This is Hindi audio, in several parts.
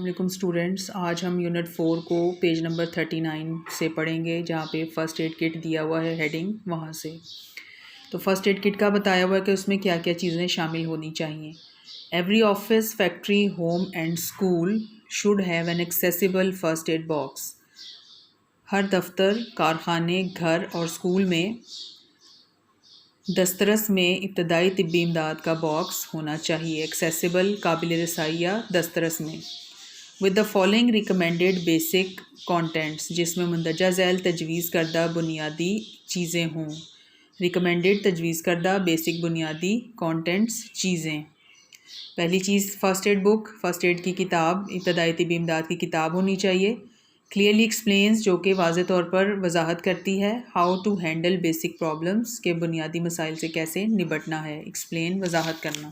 अस्सलाम स्टूडेंट्स, आज हम यूनिट 4 को पेज नंबर 39 से पढ़ेंगे, जहाँ पे फ़र्स्ट एड किट दिया हुआ है हेडिंग वहाँ से। तो फ़र्स्ट एड किट का बताया हुआ है कि उसमें क्या क्या चीज़ें शामिल होनी चाहिए। Every office, factory, home and school should have an accessible first aid box. हर दफ्तर, कारखाने, घर और स्कूल में दस्तरस में इब्तदाई तिब्बी इमदाद का बॉक्स होना चाहिए। एक्सेसिबल, काबिल रसाई या दस्तरस में। With the following recommended basic contents, जिसमें मंदरजा झैल तजवीज़ करदा बुनियादी चीज़ें हों। रिकमेंडेड तजवीज़ करदा बेसिक बुनियादी कंटेंट्स चीज़ें। पहली चीज़ first aid book, first aid की किताब, इब्तदाई तिब्बी इमदाद की किताब होनी चाहिए। क्लियरली एक्सप्लेन्स, जो कि वाज़े तौर पर वजाहत करती है how to handle basic problems, के बुनियादी मसाइल से कैसे निपटना है। एक्सप्लेन, वजाहत करना।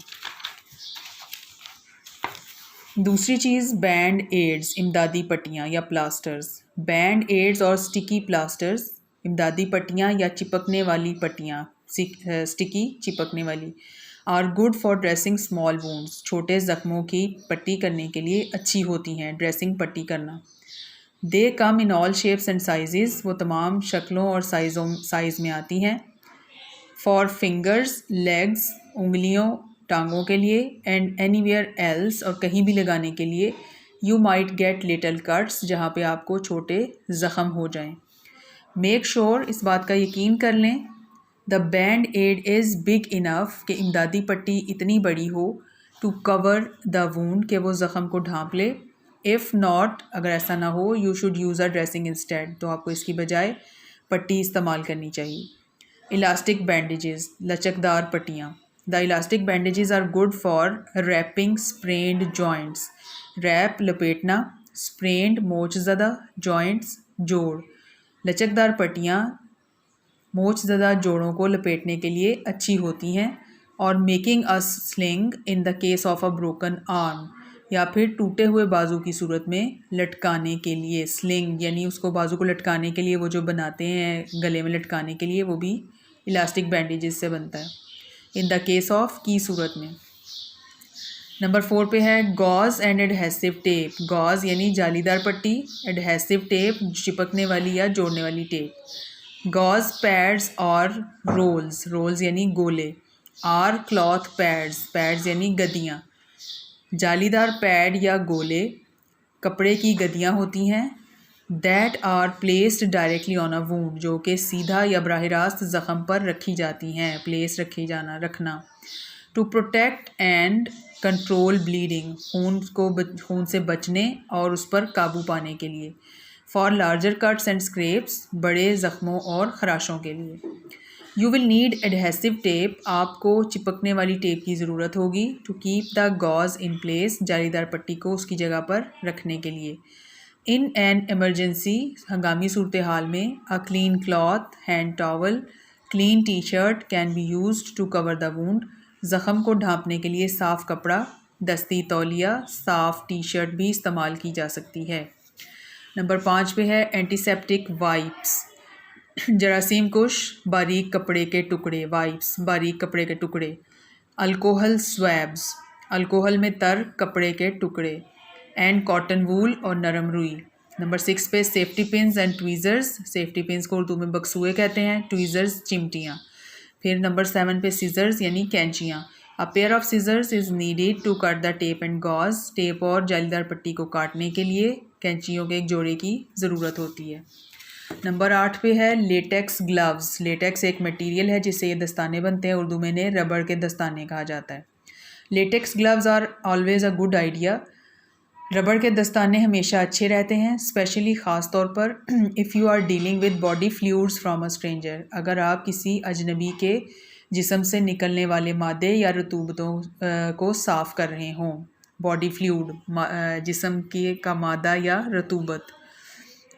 दूसरी चीज़ बैंड एड्स, इमदादी पट्टियाँ या प्लास्टर्स। बैंड एड्स और स्टिकी प्लास्टर्स, इमदादी पट्टियाँ या चिपकने वाली पट्टियाँ, स्टिकी चिपकने वाली, are good for dressing small wounds, छोटे ज़ख्मों की पट्टी करने के लिए अच्छी होती हैं। ड्रेसिंग पट्टी करना। They come in all shapes and sizes, वो तमाम शक्लों और साइज़ में आती हैं। फॉर फिंगर्स, लेग्स, उंगलियों, टांगों के लिए, एंड एनीवेयर एल्स, और कहीं भी लगाने के लिए। You might get little cuts, जहाँ पे आपको छोटे ज़ख़म हो जाएं। मेक श्योर, इस बात का यकीन कर लें, the band aid is big enough, कि इमदादी पट्टी इतनी बड़ी हो, टू कवर द वूंड, के वो ज़ख़म को ढांप ले। इफ़ नॉट, अगर ऐसा ना हो, you should use a dressing instead, तो आपको इसकी बजाय पट्टी इस्तेमाल करनी चाहिए। इलास्टिक बैंडेजेस, लचकदार पट्टियाँ। The elastic bandages are good for wrapping sprained joints, wrap लपेटना, स्प्रेन्ड मोचज़दा, जॉइंट्स जोड़। लचकदार पट्टियाँ मोचज़दा जोड़ों को लपेटने के लिए अच्छी होती हैं। और making a sling in the case of a broken arm, या फिर टूटे हुए बाजू की सूरत में लटकाने के लिए। स्लिंग यानी उसको बाजू को लटकाने के लिए वो जो बनाते हैं गले में लटकाने के लिए, वो भी इलास्टिक बैंडेजेस से बनता है। इन द केस ऑफ की सूरत में। नंबर 4 पे है gauze and adhesive tape. Gauze यानी जालीदार पट्टी, एडहेसिव टेप चिपकने वाली या जोड़ने वाली टेप। गॉज पैड्स और रोल्स, रोल्स यानी गोले, आर क्लॉथ पैड्स, पैड्स यानी गद्दियाँ। जालीदार पैड या गोले कपड़े की गद्दियाँ होती हैं। That are placed directly on a wound, जो कि सीधा या बराह रास्त ज़ख़म पर रखी जाती हैं। प्लेस रखी जाना, रखना। To protect and control bleeding, खून से बचने और उस पर काबू पाने के लिए। For larger cuts and scrapes, बड़े ज़ख्मों और ख़राशों के लिए। You will need adhesive tape, आपको चिपकने वाली टेप की ज़रूरत होगी। To keep the gauze in place, जालीदार पट्टी को उसकी जगह पर रखने के लिए। इन एन एमरजेंसी, हंगामी सूरत हाल में, a clean cloth, hand towel, clean T shirt can be used to cover the wound, ज़ख़म को ढांपने के लिए साफ़ कपड़ा, दस्ती तौलिया, साफ़ टी शर्ट भी इस्तेमाल की जा सकती है। नंबर 5 पे है एंटीसेप्टिक वाइप्स, जरासीम कुश, बारीक कपड़े के टुकड़े, वाइप्स बारीक कपड़े के टुकड़े। अल्कोहल स्वैब्स, अल्कोहल में तर कपड़े के टुकड़े। एंड कॉटन वूल, और नरम रुई। नंबर 6 पे safety pins and ट्वीज़र्स, safety pins को उर्दू में बक्सूए कहते हैं, ट्वीज़र्स चिमटियाँ। फिर नंबर 7 पे सीजर्स यानी कैंचियाँ। A pair of scissors is needed to cut the tape and gauze, tape और जालीदार पट्टी को काटने के लिए कैंचियों के एक जोड़े की ज़रूरत होती है। नंबर 8 पे है लेटेक्स ग्लव्स। लेटेक्स एक मटेरियल है जिससे ये दस्ताने बनते हैं, उर्दू में इन्हें रबड़ के दस्ताने कहा जाता है। Latex gloves are always a good idea, रबड़ के दस्ताने हमेशा अच्छे रहते हैं, स्पेशली ख़ास तौर पर if you are dealing with body fluids from a stranger, अगर आप किसी अजनबी के जिस्म से निकलने वाले मादे या रतूबतों को साफ़ कर रहे हों। बॉडी फ्लूइड, जिस्म का मादा या रतूबत।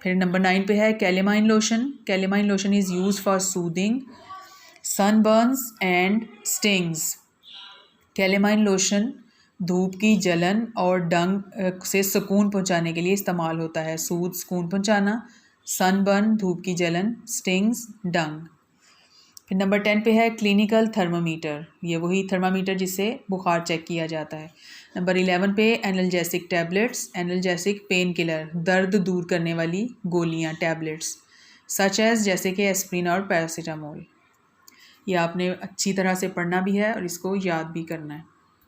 फिर नंबर 9 पे है calamine lotion. Calamine lotion is use for soothing sunburns and stings. Calamine lotion धूप की जलन और डंग से सुकून पहुंचाने के लिए इस्तेमाल होता है। सूद सुकून पहुंचाना, सनबर्न धूप की जलन, स्टिंग्स डंग। फिर नंबर 10 पे है क्लिनिकल थर्मामीटर। ये वही थर्मामीटर जिससे बुखार चेक किया जाता है। नंबर 11 पे analgesic tablets, analgesic pain killer, दर्द दूर करने वाली गोलियाँ टैबलेट्स, सच एज जैसे कि एस्प्रिन और पैरासीटामोल। ये आपने अच्छी तरह से पढ़ना भी है और इसको याद भी करना है।